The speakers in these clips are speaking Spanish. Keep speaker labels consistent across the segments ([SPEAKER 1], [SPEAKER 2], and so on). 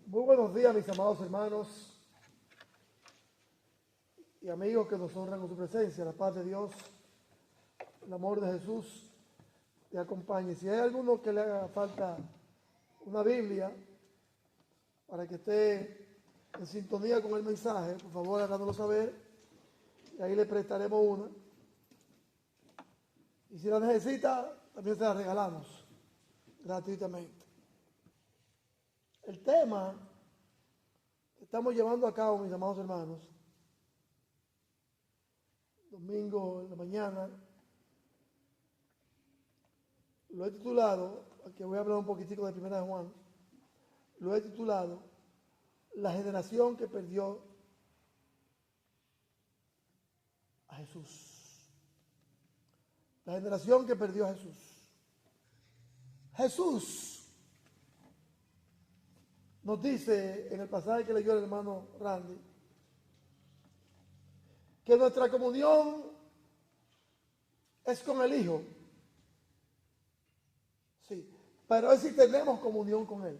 [SPEAKER 1] Muy buenos días, mis amados hermanos y amigos que nos honran con su presencia. La paz de Dios, el amor de Jesús te acompañe. Si hay alguno que le haga falta una Biblia para que esté en sintonía con el mensaje, por favor háganoslo saber y ahí le prestaremos una. Y si la necesita, también se la regalamos gratuitamente. El tema que estamos llevando a cabo, mis amados hermanos, domingo en la mañana, lo he titulado, aquí voy a hablar un poquitico de Primera de Juan, lo he titulado La generación que perdió a Jesús. La generación que perdió a Jesús. Jesús nos dice en el pasaje que leyó el hermano Randy que nuestra comunión es con el Hijo. Sí, pero es si tenemos comunión con Él.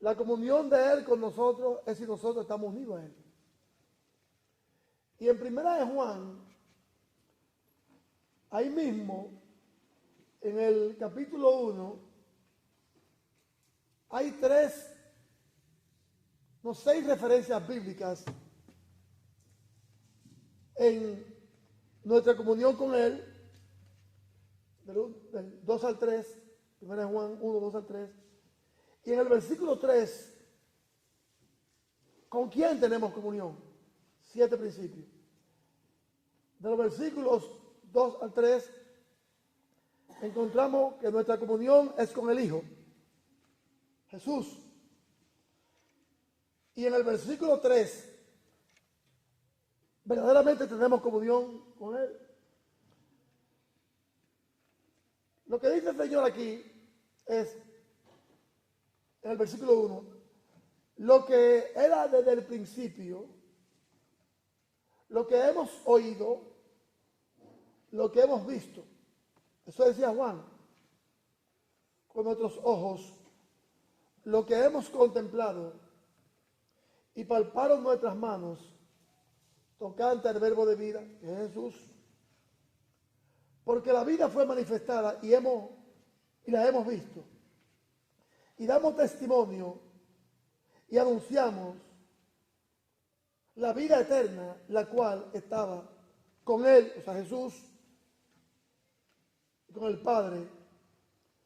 [SPEAKER 1] La comunión de Él con nosotros es si nosotros estamos unidos a Él. Y en Primera de Juan, ahí mismo, en el capítulo 1, hay 6 referencias bíblicas en nuestra comunión con Él, del 2 al 3, 1 Juan 1, 2 al 3, y en el versículo 3, ¿con quién tenemos comunión? 7 principios. De los versículos 2 al 3, encontramos que nuestra comunión es con el Hijo, Jesús. Y en el versículo 3, verdaderamente tenemos comunión con Él. Lo que dice el Señor aquí es, en el versículo 1, lo que era desde el principio, lo que hemos oído, lo que hemos visto. Eso decía Juan, con nuestros ojos, lo que hemos contemplado y palparon nuestras manos, tocante al verbo de vida, que es Jesús. Porque la vida fue manifestada y la hemos visto. Y damos testimonio y anunciamos la vida eterna, la cual estaba con Él, o sea, Jesús, y con el Padre,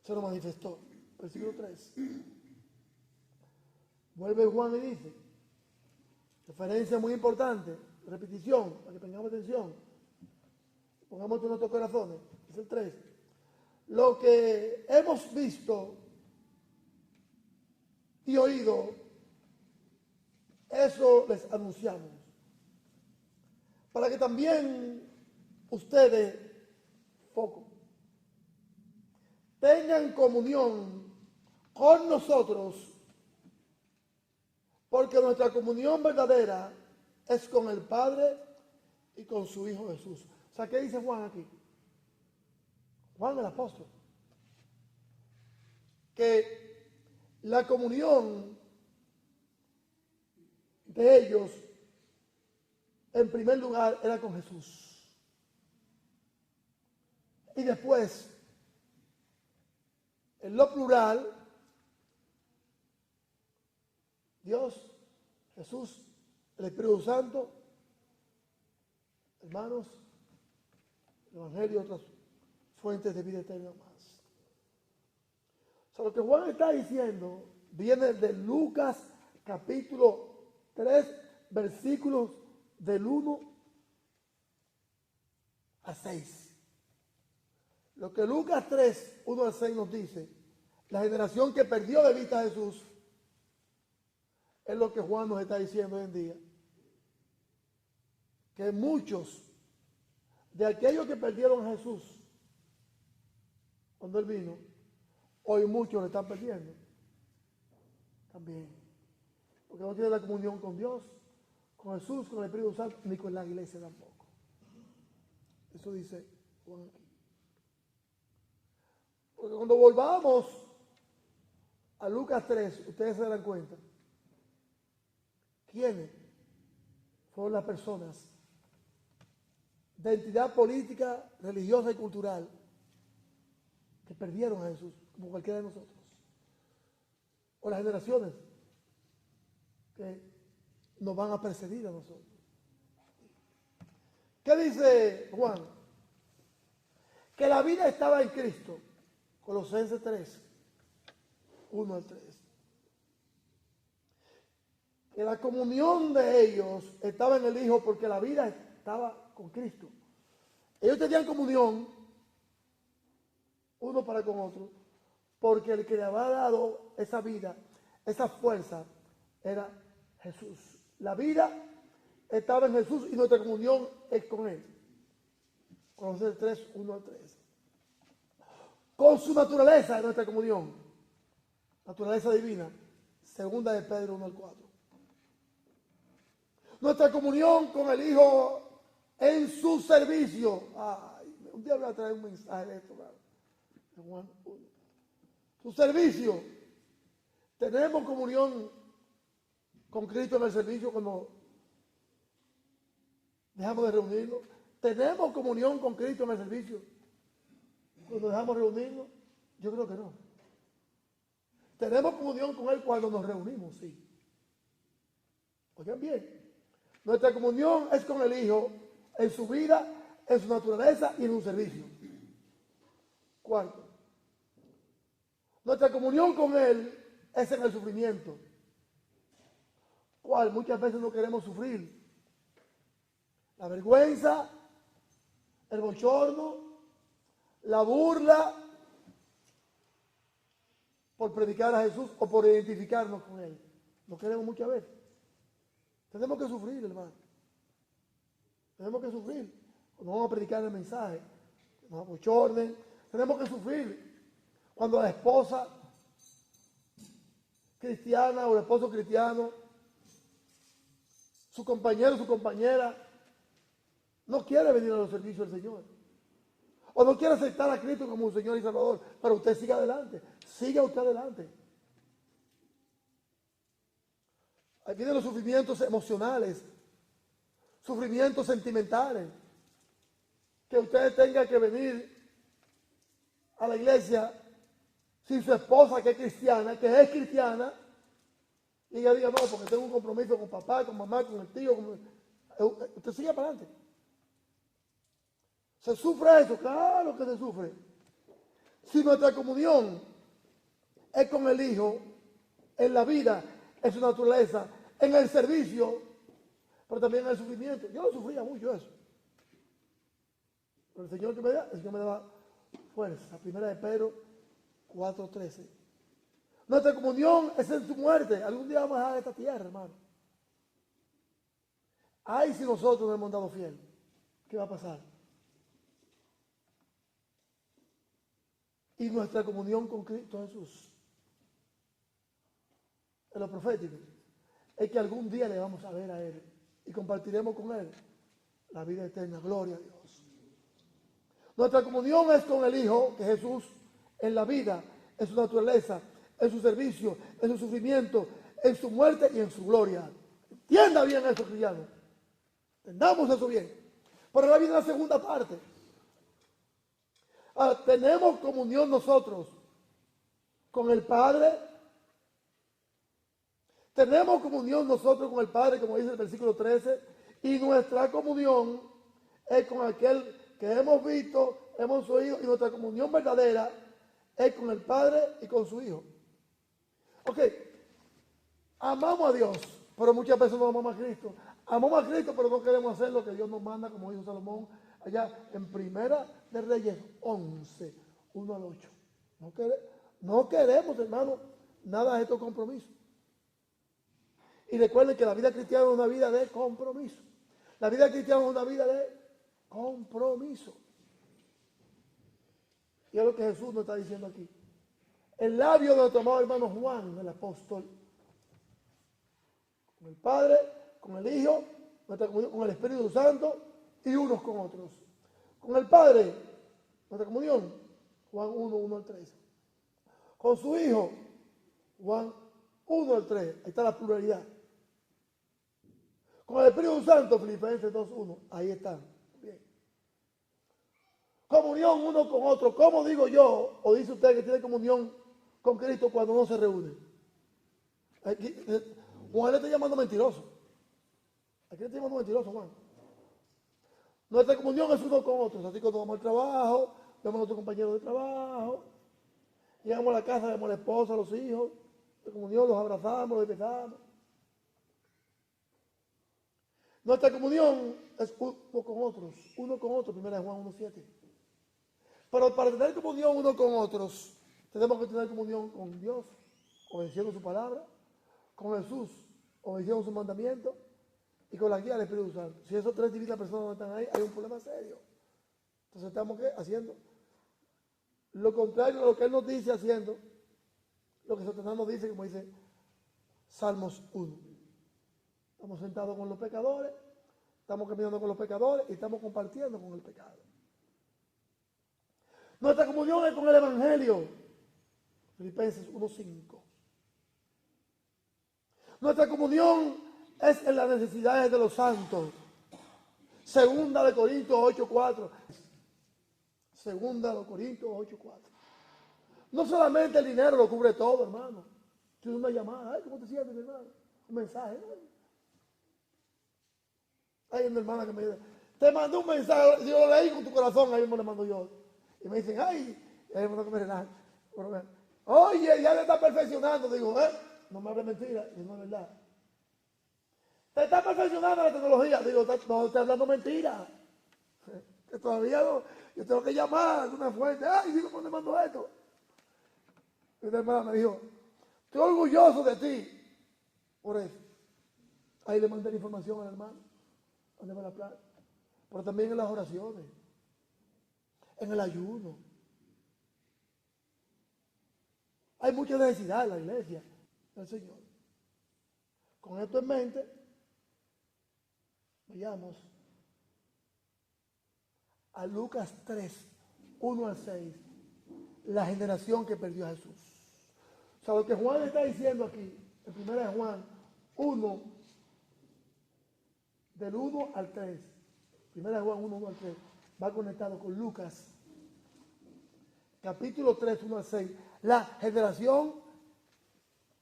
[SPEAKER 1] se lo manifestó. Versículo 3. Vuelve Juan y dice, referencia muy importante, repetición, para que tengamos atención. Pongamos esto en nuestros corazones. Es el 3. Lo que hemos visto y oído, eso les anunciamos. Para que también ustedes, tengan comunión con nosotros, porque nuestra comunión verdadera es con el Padre y con su Hijo Jesús. O sea, ¿qué dice Juan aquí? Juan el apóstol. Que la comunión de ellos, en primer lugar, era con Jesús. Y después, en lo plural, Dios, Jesús, el Espíritu Santo, hermanos, el Evangelio y otras fuentes de vida eterna más. O sea, lo que Juan está diciendo viene de Lucas capítulo 3, versículos del 1 a 6. Lo que Lucas 3, 1 al 6 nos dice, la generación que perdió de vista a Jesús, es lo que Juan nos está diciendo hoy en día. Que muchos de aquellos que perdieron a Jesús cuando Él vino, hoy muchos lo están perdiendo. También. Porque no tienen la comunión con Dios, con Jesús, con el Espíritu Santo, ni con la iglesia tampoco. Eso dice Juan aquí. Porque cuando volvamos a Lucas 3, ustedes se darán cuenta quiénes fueron las personas de entidad política, religiosa y cultural que perdieron a Jesús, como cualquiera de nosotros. O las generaciones que nos van a precedir a nosotros. ¿Qué dice Juan? Que la vida estaba en Cristo. Colosenses 3, 1 al 3. Que la comunión de ellos estaba en el Hijo porque la vida estaba con Cristo. Ellos tenían comunión uno para con otro porque el que le había dado esa vida, esa fuerza, era Jesús. La vida estaba en Jesús y nuestra comunión es con Él. Colosenses 3, 1 al 3. Con su naturaleza es nuestra comunión. Naturaleza divina. Segunda de Pedro 1 al 4. Nuestra comunión con el Hijo en su servicio. Ay, un día voy a traer un mensaje de esto, ¿verdad? De Juan 1. Su servicio. Tenemos comunión con Cristo en el servicio cuando dejamos de reunirnos. Tenemos comunión con Cristo en el servicio cuando dejamos de reunirnos. Yo creo que no. Tenemos comunión con Él cuando nos reunimos, sí. Oigan bien. Nuestra comunión es con el Hijo en su vida, en su naturaleza y en su servicio. Cuarto. Nuestra comunión con Él es en el sufrimiento. ¿Cuál? Muchas veces no queremos sufrir. La vergüenza, el bochorno, la burla por predicar a Jesús o por identificarnos con Él. No queremos muchas veces. Tenemos que sufrir, hermano. Tenemos que sufrir. Cuando vamos a predicar el mensaje, nos abochornen. Tenemos que sufrir. Cuando la esposa cristiana o el esposo cristiano, su compañero o su compañera, no quiere venir a los servicios del Señor. O no quiere aceptar a Cristo como un Señor y Salvador. Pero usted siga adelante. Siga usted adelante. Ahí vienen los sufrimientos emocionales, sufrimientos sentimentales, que usted tenga que venir a la iglesia sin su esposa que es cristiana, y ella diga, no, porque tengo un compromiso con papá, con mamá, con el tío, usted sigue para adelante. ¿Se sufre eso? Claro que se sufre. Si nuestra comunión es con el Hijo, en la vida, en su naturaleza, en el servicio, pero también en el sufrimiento. Yo lo sufría mucho eso. Pero el Señor que me daba fuerza. Primera de Pedro 4:13. Nuestra comunión es en su muerte. Algún día vamos a dejar esta tierra, hermano. Ay, si nosotros no hemos dado fiel, ¿qué va a pasar? Y nuestra comunión con Cristo Jesús, en lo profético, es que algún día le vamos a ver a Él y compartiremos con Él la vida eterna. Gloria a Dios. Nuestra comunión es con el Hijo, que Jesús, en la vida, en su naturaleza, en su servicio, en su sufrimiento, en su muerte y en su gloria. Entienda bien eso, cristiano. Entendamos eso bien. Pero ahora viene la segunda parte. Tenemos comunión nosotros con el Padre. Tenemos comunión nosotros con el Padre, como dice el versículo 13, y nuestra comunión es con aquel que hemos visto, hemos oído, y nuestra comunión verdadera es con el Padre y con su Hijo. Ok, amamos a Dios, pero muchas veces no amamos a Cristo. Amamos a Cristo, pero no queremos hacer lo que Dios nos manda, como dijo Salomón, allá en Primera de Reyes 11, 1 al 8. No queremos, hermano, nada de estos compromisos. Y recuerden que la vida cristiana es una vida de compromiso. La vida cristiana es una vida de compromiso. Y es lo que Jesús nos está diciendo aquí. El labio de nuestro amado hermano Juan, el apóstol, con el Padre, con el Hijo, con el Espíritu Santo y unos con otros. Con el Padre, nuestra comunión, Juan 1, 1 al 3. Con su Hijo, Juan 1 al 3, ahí está la pluralidad. Con el Espíritu Santo, Filipenses 2:1, ahí están. Bien. Comunión uno con otro. ¿Cómo digo yo, o dice usted que tiene comunión con Cristo cuando no se reúne? Aquí, Juan le está llamando mentiroso. Aquí le está llamando mentiroso, Juan. Nuestra comunión es uno con otros. Así cuando vamos al trabajo, vemos a nuestros compañeros de trabajo, llegamos a la casa, vemos a la esposa, a los hijos, de comunión, los abrazamos, los besamos. Nuestra comunión es uno con otros, 1 Juan 1:7. Pero para tener comunión uno con otros, tenemos que tener comunión con Dios, obedeciendo su palabra, con Jesús, obedeciendo sus mandamientos, y con la guía del Espíritu Santo. Si esos tres divinas personas no están ahí, hay un problema serio. Entonces estamos ¿qué? Haciendo lo contrario a lo que Él nos dice, haciendo lo que Satanás nos dice, como dice Salmos 1. Estamos sentados con los pecadores, estamos caminando con los pecadores y estamos compartiendo con el pecado. Nuestra comunión es con el Evangelio. Filipenses 1:5. Nuestra comunión es en las necesidades de los santos. Segunda de Corintios 8:4. Segunda de Corintios 8:4. No solamente el dinero lo cubre todo, hermano. Tiene una llamada. Ay, ¿cómo te sientes, mi hermano? Un mensaje. Hay una hermana que me dice, te mandó un mensaje, yo lo leí con tu corazón, ahí mismo le mando yo. Y me dicen, ay, y ahí me que me relaje. Oye, ya le está perfeccionando. Digo, no me hables mentira, y no es verdad. Te está perfeccionando la tecnología. Digo, no, estoy hablando mentira. Que todavía no, yo tengo que llamar a una fuente. Ay, digo, ¿por qué mando esto? Y una hermana me dijo, estoy orgulloso de ti. Por eso. Ahí le mandé la información al hermano. ¿Dónde va la plata? Pero también en las oraciones. En el ayuno. Hay mucha necesidad en la iglesia del Señor. Con esto en mente, vayamos a Lucas 3:1-6, la generación que perdió a Jesús. O sea, lo que Juan está diciendo aquí, en 1 Juan 1, del 1 al 3, 1 Juan 1:1-3, va conectado con Lucas, capítulo 3, 1-6, la generación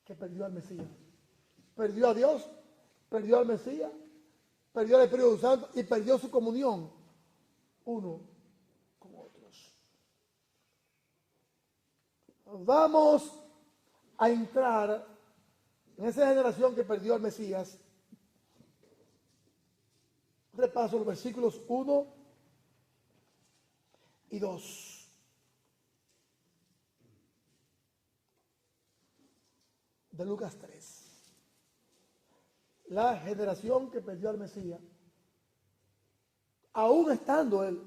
[SPEAKER 1] que perdió al Mesías. Perdió a Dios, perdió al Mesías, perdió al Espíritu Santo y perdió su comunión uno con otros. Vamos a entrar en esa generación que perdió al Mesías. Repaso los versículos 1 y 2. De Lucas 3. La generación que perdió al Mesías, aún estando él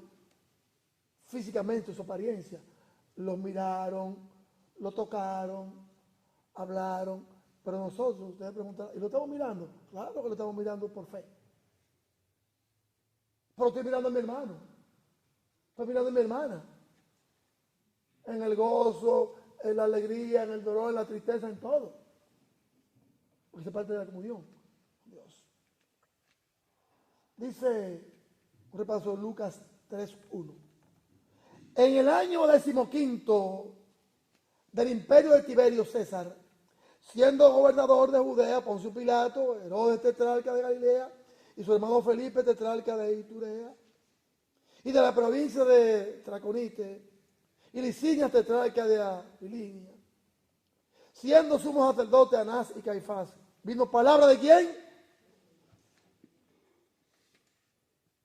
[SPEAKER 1] físicamente, su apariencia, lo miraron, lo tocaron, hablaron, pero nosotros, ustedes preguntan, ¿y lo estamos mirando? Claro que lo estamos mirando por fe. Pero estoy mirando a mi hermano, estoy mirando a mi hermana, en el gozo, en la alegría, en el dolor, en la tristeza, en todo. Porque es parte de la comunión con Dios. Dice, un repaso, Lucas 3:1. En el año 15 del imperio de Tiberio César, siendo gobernador de Judea, Poncio Pilato, Herodes tetrarca de Galilea, y su hermano Felipe tetrarca de Iturea, y de la provincia de Traconite, y Licinia tetrarca de Abilinia, siendo sumo sacerdote Anás y Caifás, vino palabra de quién?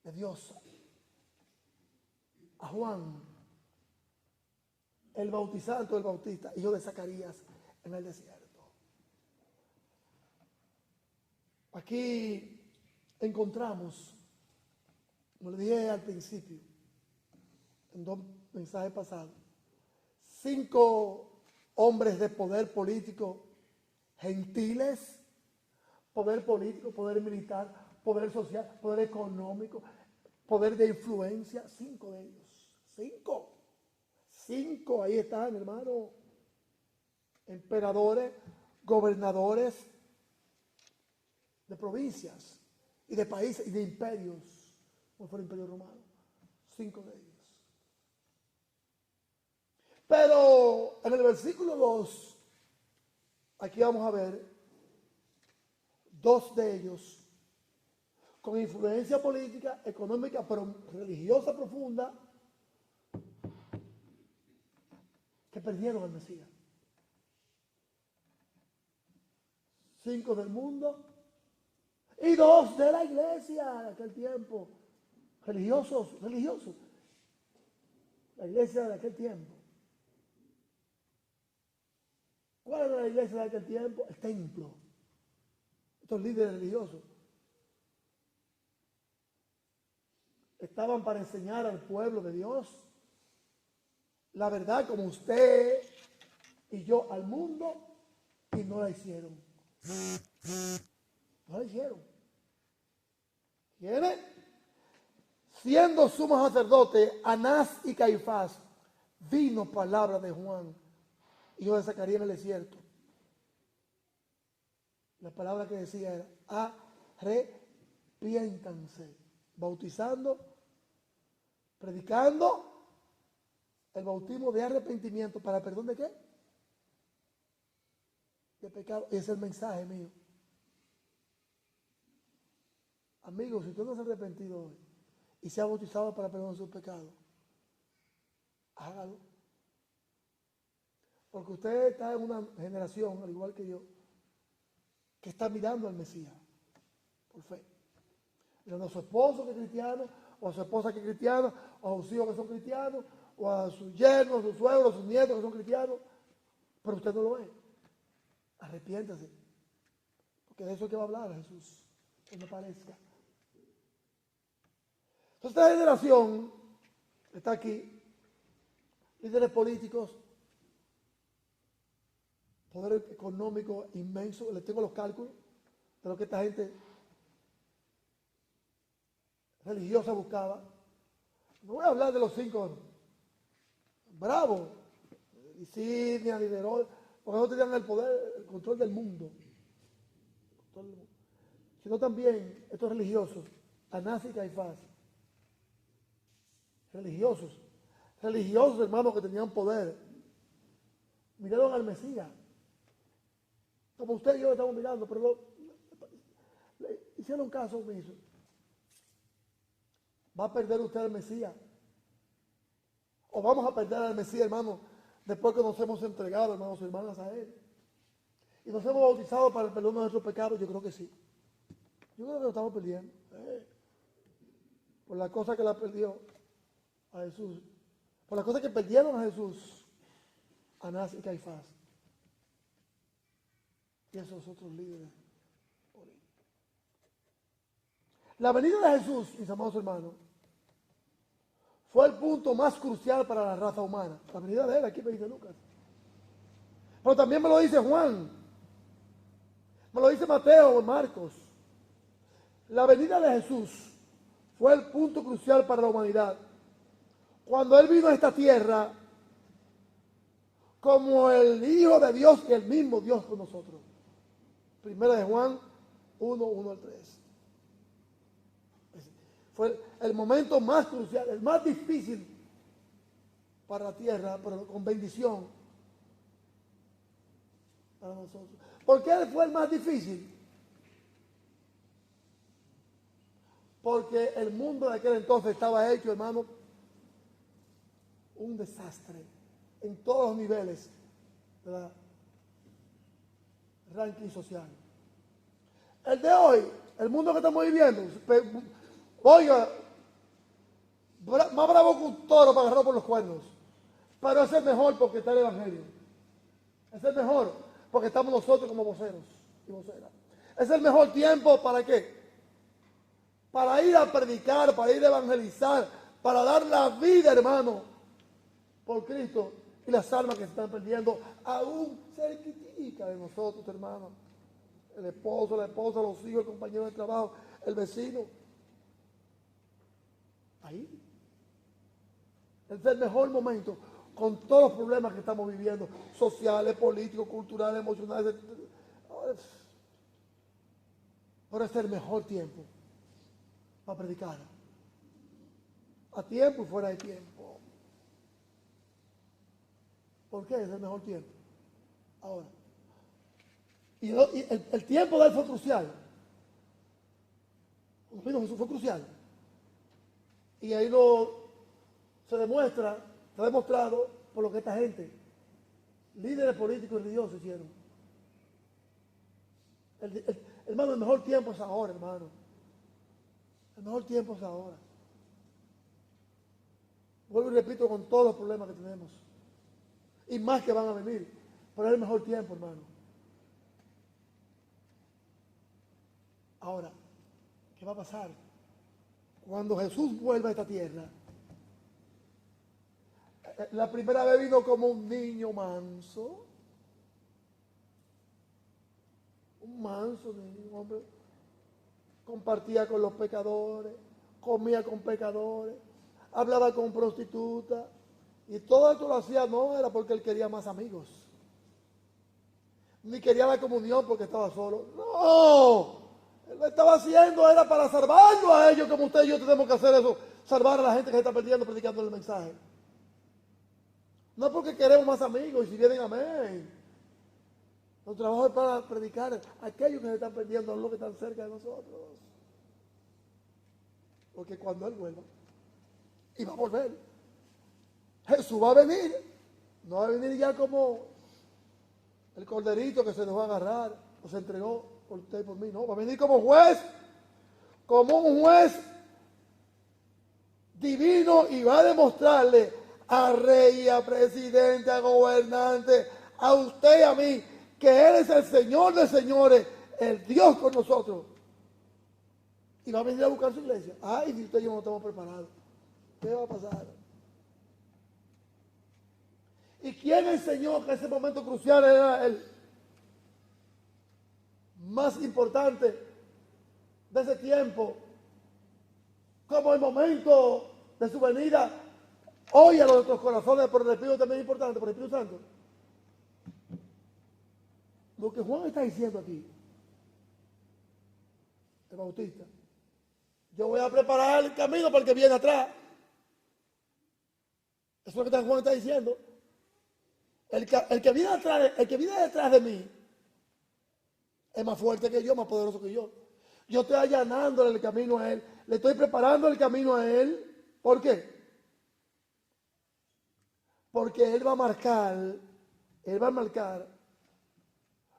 [SPEAKER 1] De Dios a Juan, el bautizante, el bautista, hijo de Zacarías, en el desierto. Aquí encontramos, como le dije al principio, en 2 mensajes pasados, 5 hombres de poder político gentiles, poder político, poder militar, poder social, poder económico, poder de influencia, 5 de ellos. 5, ahí están, hermano. Emperadores, gobernadores de provincias y de países y de imperios, como fue el Imperio Romano, 5 de ellos. Pero en el versículo 2, aquí vamos a ver 2 de ellos con influencia política, económica, pero religiosa profunda, que perdieron al Mesías. 5 del mundo y 2 de la iglesia de aquel tiempo, religiosos. La iglesia de aquel tiempo. ¿Cuál era la iglesia de aquel tiempo? El templo. Estos líderes religiosos estaban para enseñar al pueblo de Dios la verdad como usted y yo al mundo, y no la hicieron. No la hicieron. ¿Quiénes? Siendo sumo sacerdote, Anás y Caifás, vino palabra de Juan, hijo de Zacarías en el desierto. La palabra que decía era: arrepiéntanse, bautizando, predicando el bautismo de arrepentimiento para el perdón de qué? De pecado. Ese es el mensaje mío. Amigos, si usted no se ha arrepentido hoy y se ha bautizado para perdón de sus pecados, hágalo. Porque usted está en una generación, al igual que yo, que está mirando al Mesías por fe. Mirando a su esposo que es cristiano, o a su esposa que es cristiana, o a sus hijos que son cristianos, o a sus yernos, a sus suegros, a sus nietos que son cristianos, pero usted no lo ve. Arrepiéntase, porque de eso es que va a hablar Jesús, que no parezca. Entonces esta generación está aquí, líderes políticos, poder económico inmenso. Les tengo los cálculos de lo que esta gente religiosa buscaba. No voy a hablar de los 5 bravos, Licinia, Diderot, porque no tenían el poder, el control del mundo, sino también estos religiosos, Anás y Caifás, religiosos, hermanos, que tenían poder, miraron al Mesías, como usted y yo lo estamos mirando, pero le hicieron caso omiso. ¿Va a perder usted al Mesías? ¿O vamos a perder al Mesías, hermano, después que nos hemos entregado, hermanos y hermanas, a Él? Y nos hemos bautizado para el perdón de nuestros pecados. Yo creo que sí. Yo creo que lo estamos perdiendo. Por la cosa que la perdió a Jesús. Por la cosa que perdieron a Jesús, Anás y Caifás. Y esos otros líderes políticos. La venida de Jesús, mis amados hermanos, fue el punto más crucial para la raza humana. La venida de Él, aquí me dice Lucas. Pero también me lo dice Juan. Me lo dice Mateo, Marcos. La venida de Jesús fue el punto crucial para la humanidad. Cuando Él vino a esta tierra como el Hijo de Dios y el mismo Dios con nosotros. Primera de Juan 1, 1-3. Fue el momento más crucial, el más difícil para la tierra, pero con bendición para nosotros. ¿Por qué fue el más difícil? Porque el mundo de aquel entonces estaba hecho, hermano, un desastre en todos los niveles de la ranking social. El de hoy, el mundo que estamos viviendo, oiga, más bravo que un toro para agarrarlo por los cuernos, pero es el mejor porque está el Evangelio. Es el mejor porque estamos nosotros como voceros y voceras. Es el mejor tiempo, ¿para qué? Para ir a predicar, para ir a evangelizar, para dar la vida, hermano, por Cristo y las almas que se están perdiendo, aún cerquitica de nosotros, hermano. El esposo, la esposa, los hijos, el compañero de trabajo, el vecino. Ahí. Es el mejor momento, con todos los problemas que estamos viviendo, sociales, políticos, culturales, emocionales, Pero es el mejor tiempo para predicar. A tiempo y fuera de tiempo. ¿Por qué es el mejor tiempo? Ahora. Y el tiempo de él fue crucial. Jesús fue crucial. Y ahí se demuestra, se ha demostrado por lo que esta gente, líderes políticos y religiosos, hicieron. Hermano, el mejor tiempo es ahora, hermano. El mejor tiempo es ahora. Vuelvo y repito con todos los problemas que tenemos. Y más que van a venir. Pero es el mejor tiempo, hermano. Ahora, ¿qué va a pasar? Cuando Jesús vuelva a esta tierra, la primera vez vino como un niño manso. Un manso niño, un hombre. Compartía con los pecadores, comía con pecadores, hablaba con prostitutas. Y todo esto lo hacía no era porque él quería más amigos. Ni quería la comunión porque estaba solo. No. Él lo estaba haciendo era para salvarlo a ellos, como usted y yo tenemos que hacer eso, salvar a la gente que se está perdiendo predicando el mensaje. No porque queremos más amigos y si vienen, amén. Nuestro trabajo es para predicar a aquellos que se están perdiendo, no los que están cerca de nosotros. Porque cuando Él vuelva, y va a volver, Jesús va a venir. No va a venir ya como el corderito que se dejó agarrar o se entregó por usted y por mí. No, va a venir como juez, como un juez divino y va a demostrarle a rey, a presidente, a gobernante, a usted y a mí, que Él es el Señor de señores, el Dios con nosotros. Y va a venir a buscar su iglesia. Ay, si usted y yo no estamos preparados, ¿qué va a pasar? ¿Y quién enseñó que ese momento crucial era el más importante de ese tiempo? Como el momento de su venida hoy a nuestros corazones por el Espíritu también es importante, por el Espíritu Santo. Lo que Juan está diciendo aquí, el Bautista, yo voy a preparar el camino para el que viene atrás. Eso es lo que Juan está diciendo. El que viene atrás, el que viene detrás de mí es más fuerte que yo, más poderoso que yo. Yo estoy allanándole el camino a Él, le estoy preparando el camino a Él. ¿Por qué? Porque Él va a marcar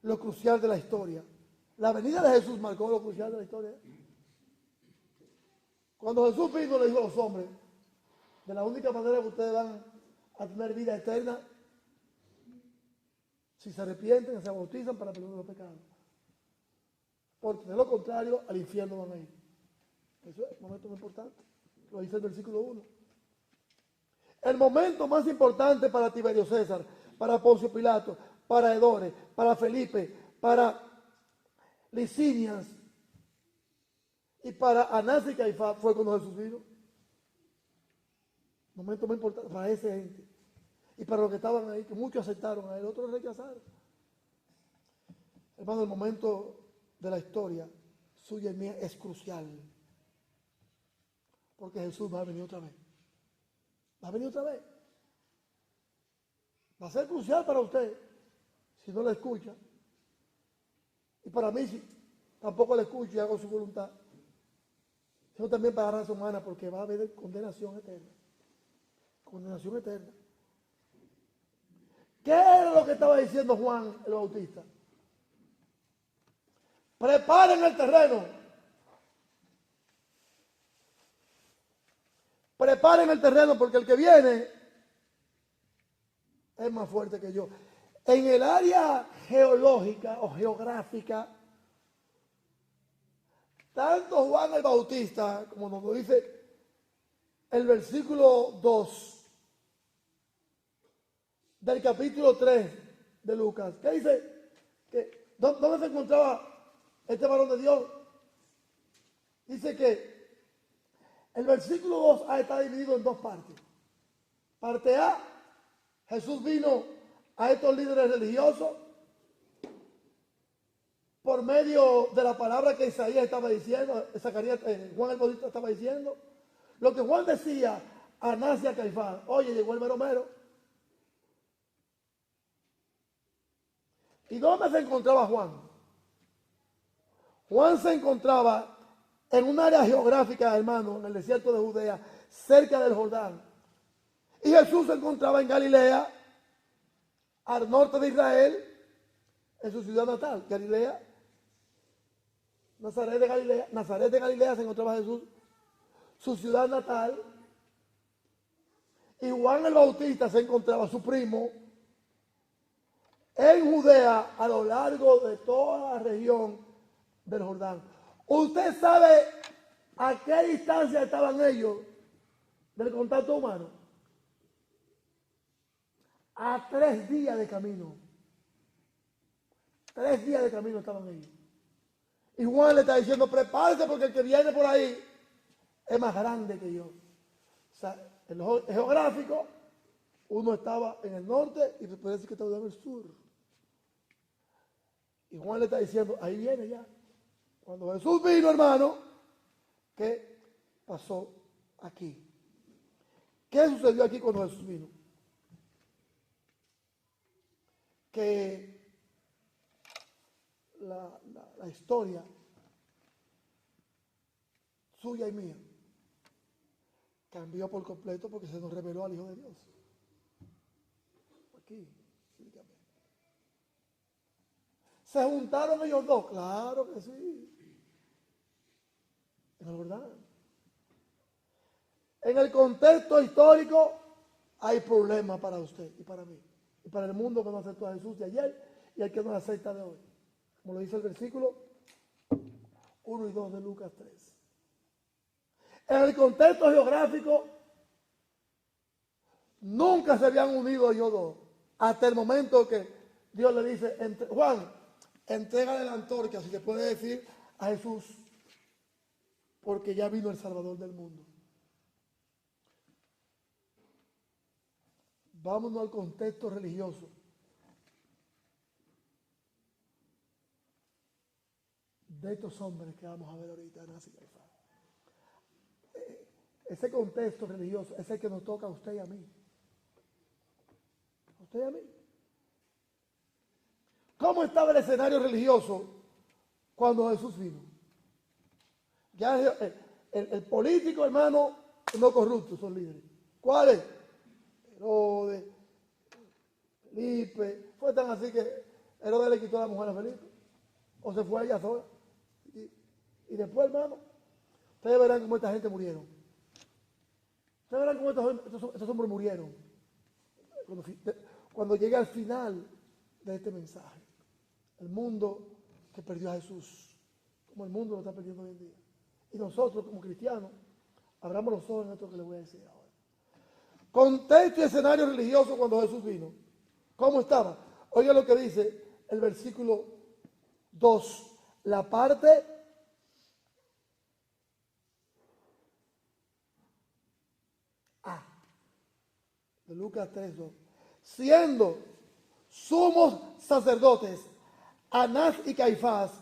[SPEAKER 1] lo crucial de la historia. La venida de Jesús marcó lo crucial de la historia. Cuando Jesús vino, le dijo a los hombres, de la única manera que ustedes van a tener vida eterna, si se arrepienten, se bautizan para perdonar los pecados. Porque de lo contrario, al infierno van a ir. Eso es un momento muy importante. Lo dice el versículo 1. El momento más importante para Tiberio César, para Poncio Pilato, para Herodes, para Felipe, para Licinias y para Anás y Caifás fue cuando Jesús vino. Momento muy importante para esa gente. Y para los que estaban ahí, que muchos aceptaron a Él, otros rechazaron. Hermano, el momento de la historia suya y mía es crucial. Porque Jesús va a venir otra vez. Va a venir otra vez. Va a ser crucial para usted si no la escucha. Y para mí, si tampoco la escucho y hago su voluntad. Sino también para la raza humana, porque va a haber condenación eterna. Condenación eterna. ¿Qué era lo que estaba diciendo Juan el Bautista? Preparen el terreno. Preparen el terreno porque el que viene es más fuerte que yo. En el área geológica o geográfica, tanto Juan el Bautista, como nos lo dice el versículo 2 del capítulo 3 de Lucas, ¿qué dice? ¿Dónde se encontraba este varón de Dios? Dice que el versículo 2 está dividido en dos partes. Parte A, Jesús vino a estos líderes religiosos medio de la palabra que Isaías estaba diciendo, Zacarías, Juan el Bautista estaba diciendo, lo que Juan decía a Anás y a Caifás, oye, llegó el mero mero. ¿Y dónde se encontraba Juan? Juan se encontraba en un área geográfica, hermano, en el desierto de Judea, cerca del Jordán. Y Jesús se encontraba en Galilea, al norte de Israel, en su ciudad natal, Galilea, Nazaret de Galilea se encontraba Jesús, su ciudad natal. Y Juan el Bautista se encontraba, su primo, en Judea, a lo largo de toda la región del Jordán. ¿Usted sabe a qué distancia estaban ellos del contacto humano? A 3 días de camino. 3 días de camino estaban ellos. Y Juan le está diciendo, prepárese porque el que viene por ahí es más grande que yo. O sea, en lo geográfico, uno estaba en el norte y puede decir que estaba en el sur. Y Juan le está diciendo, ahí viene ya. Cuando Jesús vino, hermano, ¿qué pasó aquí? ¿Qué sucedió aquí cuando Jesús vino? Que la historia suya y mía cambió por completo porque se nos reveló al Hijo de Dios. Aquí, explícame. ¿Se juntaron ellos dos? Claro que sí. En el Jordán. En el contexto histórico hay problemas para usted y para mí. Y para el mundo que no aceptó a Jesús de ayer y el que no acepta de hoy. Como lo dice el versículo 1 y 2 de Lucas 3. En el contexto geográfico, nunca se habían unido ellos dos. Hasta el momento que Dios le dice, Juan, entrégale la antorcha, si se puede decir, a Jesús, porque ya vino el Salvador del mundo. Vámonos al contexto religioso. De estos hombres que vamos a ver ahorita, Anás y Caifás. Ese contexto religioso es el que nos toca a usted y a mí. A usted y a mí. ¿Cómo estaba el escenario religioso cuando Jesús vino? Ya el político, hermano, no corrupto, son líderes. ¿Cuáles? Herodes, Felipe. Fue tan así que Herodes le quitó a la mujer a Felipe. O se fue ella sola. Y después, hermano, ustedes verán cómo esta gente murieron. Ustedes verán cómo estos hombres murieron. Cuando llegue al final de este mensaje. El mundo que perdió a Jesús. Como el mundo lo está perdiendo hoy en día. Y nosotros, como cristianos, abramos los ojos en esto que les voy a decir ahora. Contexto y escenario religioso cuando Jesús vino. ¿Cómo estaba? Oiga lo que dice el versículo 2. La parte A de Lucas 3:2. Siendo sumos sacerdotes Anás y Caifás,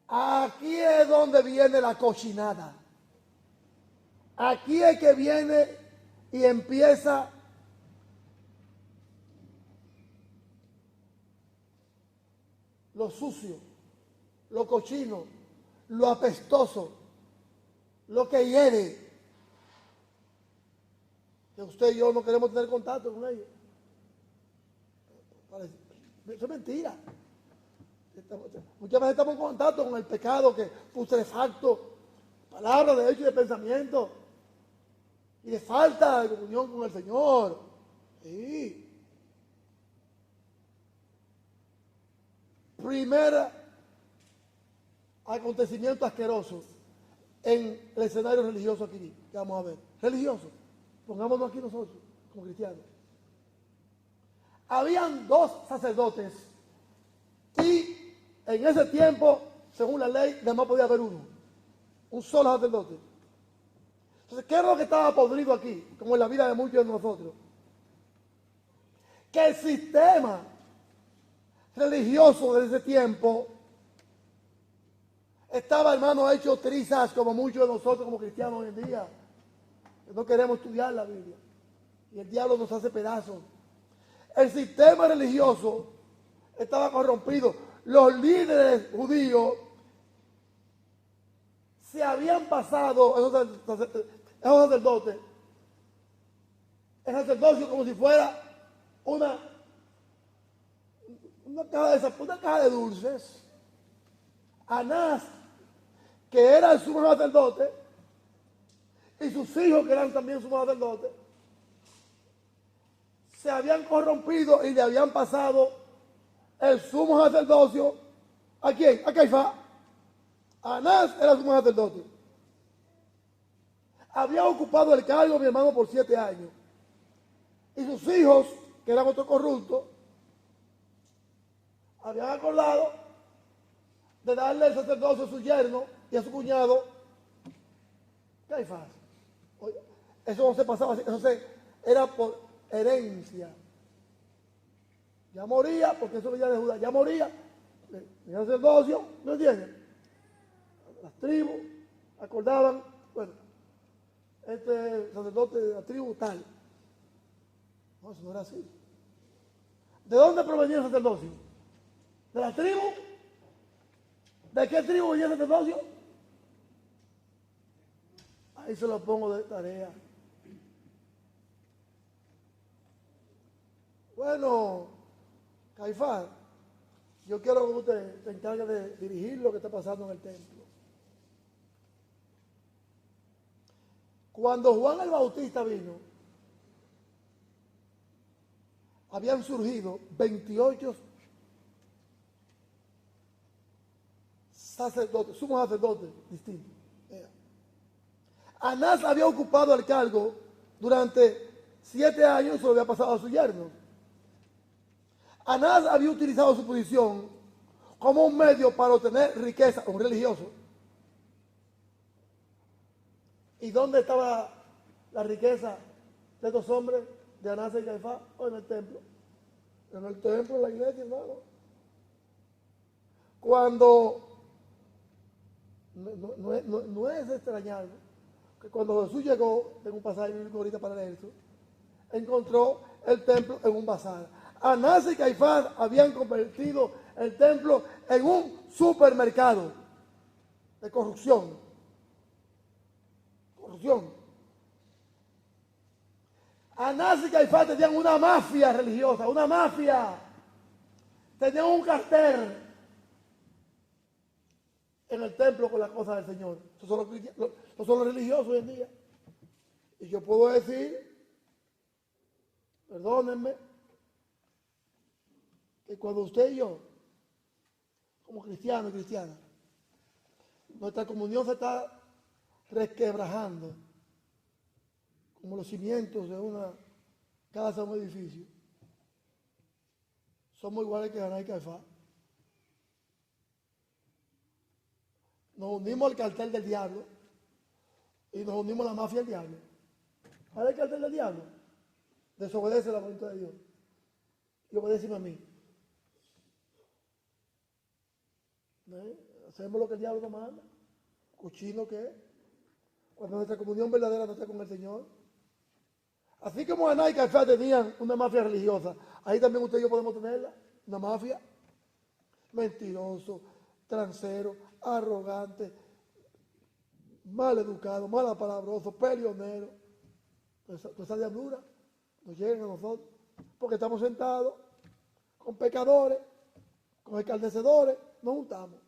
[SPEAKER 1] aquí es donde viene la cochinada. Aquí es que viene y empieza lo sucio, lo cochino, lo apestoso, lo que hiere. Que usted y yo no queremos tener contacto con ellos. Eso es mentira. Muchas veces estamos en contacto con el pecado que putrefacto, palabras de hecho y de pensamiento, y de falta de comunión con el Señor. Sí. Primer acontecimiento asqueroso en el escenario religioso aquí, que vamos a ver. Religioso. Pongámonos aquí nosotros, como cristianos. Habían 2 sacerdotes y en ese tiempo, según la ley, nada más podía haber uno. Un solo sacerdote. Entonces, ¿qué es lo que estaba podrido aquí? Como en la vida de muchos de nosotros. que el sistema religioso de ese tiempo estaba, hermano, hecho trizas como muchos de nosotros como cristianos hoy en día. No queremos estudiar la Biblia. Y el diablo nos hace pedazos. El sistema religioso estaba corrompido. Los líderes judíos se habían pasado, esos sacerdotes, el sacerdocio como si fuera una caja de dulces. Anás, que era el sumo sacerdote, y sus hijos, que eran también sumos sacerdotes, se habían corrompido y le habían pasado el sumo sacerdocio. ¿A quién? A Caifás. Anás era el sumo sacerdote. Había ocupado el cargo, mi hermano, por 7 años. Y sus hijos, que eran otros corruptos, habían acordado de darle el sacerdocio a su yerno y a su cuñado, Caifás. Oye, eso no se pasaba así, era por herencia. Ya moría, porque eso venía de Judá, ya moría, el sacerdocio, ¿no entienden? Las tribus acordaban, bueno, este sacerdote de la tribu tal. No, eso no era así. ¿De dónde provenía el sacerdocio? ¿De la tribu? ¿De qué tribu venía el sacerdocio? Ahí se lo pongo de tarea. Bueno, Caifás, yo quiero que usted se encargue de dirigir lo que está pasando en el templo. Cuando Juan el Bautista vino, habían surgido 28 sacerdotes, sumos sacerdotes distintos. Anás había ocupado el cargo durante 7 años y se lo había pasado a su yerno. Anás había utilizado su posición como un medio para obtener riqueza, un religioso. ¿Y dónde estaba la riqueza de estos hombres, de Anás y Caifás? O en el templo. En el templo, en la iglesia, hermano. Cuando, no es extrañar, que cuando Jesús llegó, tengo un pasaje bíblico ahorita para leer eso, encontró el templo en un bazar. Anás y Caifás habían convertido el templo en un supermercado de corrupción. Anás y Caifás tenían una mafia religiosa, una mafia. Tenían un cartel en el templo con las cosas del Señor. Estos son los religiosos hoy en día. Y yo puedo decir, perdónenme, que cuando usted y yo, como cristianos y cristianas, nuestra comunión se está resquebrajando como los cimientos de una casa o un edificio, somos iguales que Anás y Caifás. Nos unimos al cartel del diablo y nos unimos a la mafia del diablo. ¿Cuál es el cartel del diablo? Desobedece la voluntad de Dios y obedéceme a mí. Hacemos lo que el diablo nos manda, cochino que es, cuando nuestra comunión verdadera no está con el Señor. Así como Anás y Caifás tenían una mafia religiosa, ahí también usted y yo podemos tenerla, una mafia. Mentiroso, transero, arrogante, mal educado, malapalabroso, peleonero. Pues esa diablura nos llega a nosotros, porque estamos sentados con pecadores, con escarnecedores, nos juntamos.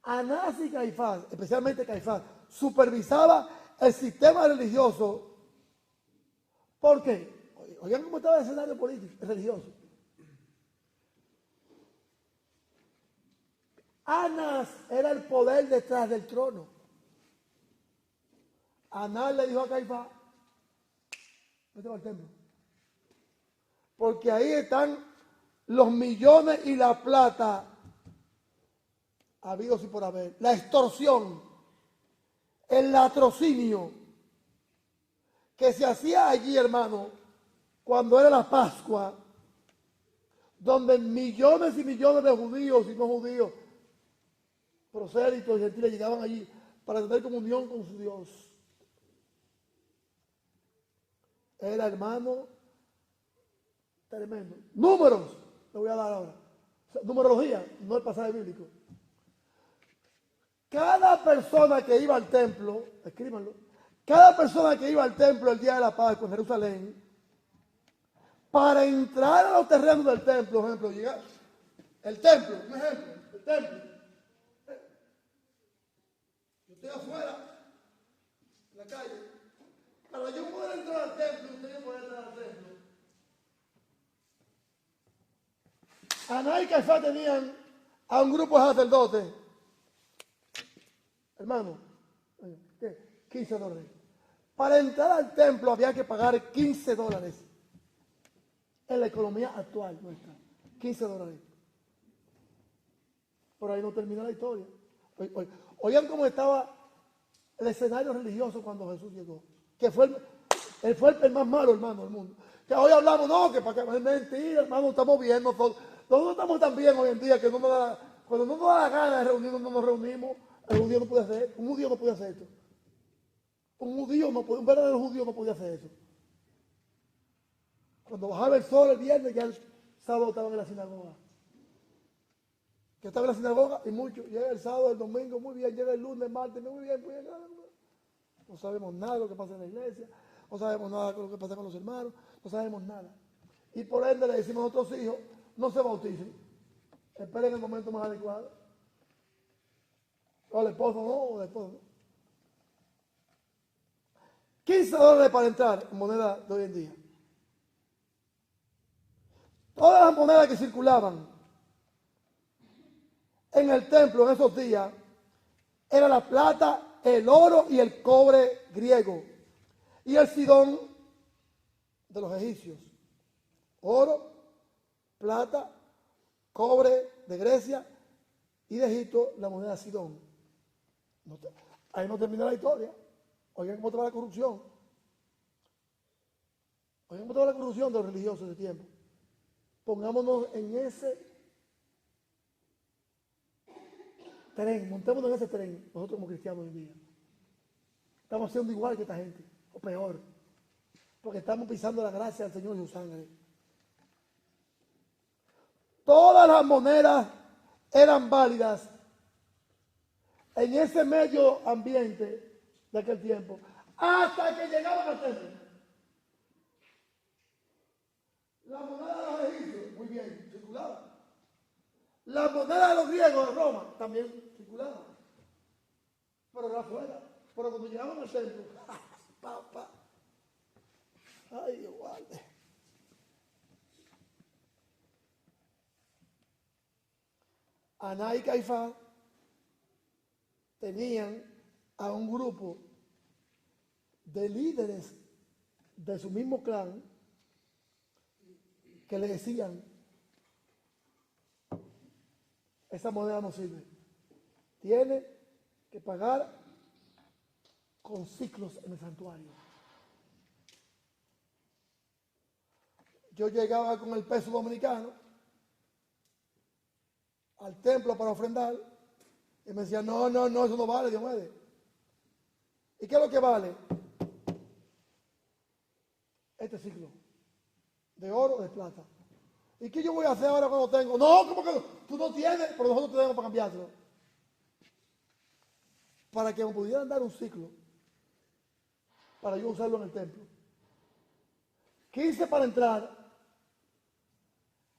[SPEAKER 1] Anás y Caifás, especialmente Caifás, supervisaba el sistema religioso. ¿Por qué? Oigan cómo estaba el escenario político, religioso. Anás era el poder detrás del trono. Anás le dijo a Caifás, vete al templo, porque ahí están los millones y la plata habidos y por haber, la extorsión, el latrocinio que se hacía allí, hermano, cuando era la Pascua, donde millones y millones de judíos y no judíos, prosélitos y gentiles llegaban allí para tener comunión con su Dios. Era, hermano, tremendo. Números, le voy a dar ahora. Numerología, no el pasaje bíblico. Cada persona que iba al templo, escríbanlo, cada persona que iba al templo el día de la Pascua en Jerusalén, para entrar a los terrenos del templo, por ejemplo, llegar, el templo, un ejemplo, el templo. Yo estoy afuera, en la calle, para yo poder entrar al templo, usted no puede entrar al templo. Aná y Caifás tenían a un grupo de sacerdotes, hermano, ¿qué? $15. Para entrar al templo había que pagar $15 en la economía actual nuestra. $15. Por ahí no termina la historia. Oigan cómo estaba el escenario religioso cuando Jesús llegó. Que él fue el más malo, hermano, del mundo. Que hoy hablamos, no, que para que es mentira, hermano, estamos bien nosotros. Nosotros estamos tan bien hoy en día que cuando no nos da la gana de reunirnos, no nos reunimos. El judío no puede hacer, un judío no puede hacer esto. Un verdadero judío no podía hacer eso. Cuando bajaba el sol el viernes, ya el sábado estaban en la sinagoga. Que estaba en la sinagoga y mucho. Llega el sábado, el domingo, muy bien. Llega el lunes, el martes, muy bien, muy bien. No sabemos nada de lo que pasa en la iglesia. No sabemos nada de lo que pasa con los hermanos. No sabemos nada. Y por ende le decimos a nuestros hijos, no se bauticen. Esperen el momento más adecuado. O el esposo no, o el esposo no. $15 para entrar en moneda de hoy en día. Todas las monedas que circulaban en el templo en esos días era la plata, el oro y el cobre griego y el sidón de los egipcios. Oro, plata, cobre de Grecia y de Egipto la moneda sidón. Ahí no termina la historia. Oigan cómo estaba la corrupción. Oigan cómo estaba la corrupción de los religiosos de tiempo. Pongámonos en ese tren, montémonos en ese tren, nosotros como cristianos hoy en día. Estamos siendo igual que esta gente, o peor, porque estamos pisando la gracia del Señor y su sangre. Todas las monedas eran válidas en ese medio ambiente de aquel tiempo, hasta que llegaban al templo. La moneda de los egipcios, muy bien, circulaba. La moneda de los griegos de Roma también circulaba. Pero era afuera. Pero cuando llegaban al templo, ay, Dios guarde. Aná y Caifás tenían a un grupo de líderes de su mismo clan que le decían, esa moneda no sirve, tiene que pagar con ciclos en el santuario. Yo llegaba con el peso dominicano al templo para ofrendar y me decían, no, eso no vale, Diomedes. ¿Y qué es lo que vale? Este ciclo de oro o de plata. ¿Y qué yo voy a hacer ahora cuando tengo? No, ¿cómo que no? Tú no tienes, pero nosotros tenemos para cambiárselo. Para que me pudieran dar un ciclo, para yo usarlo en el templo. 15 para entrar.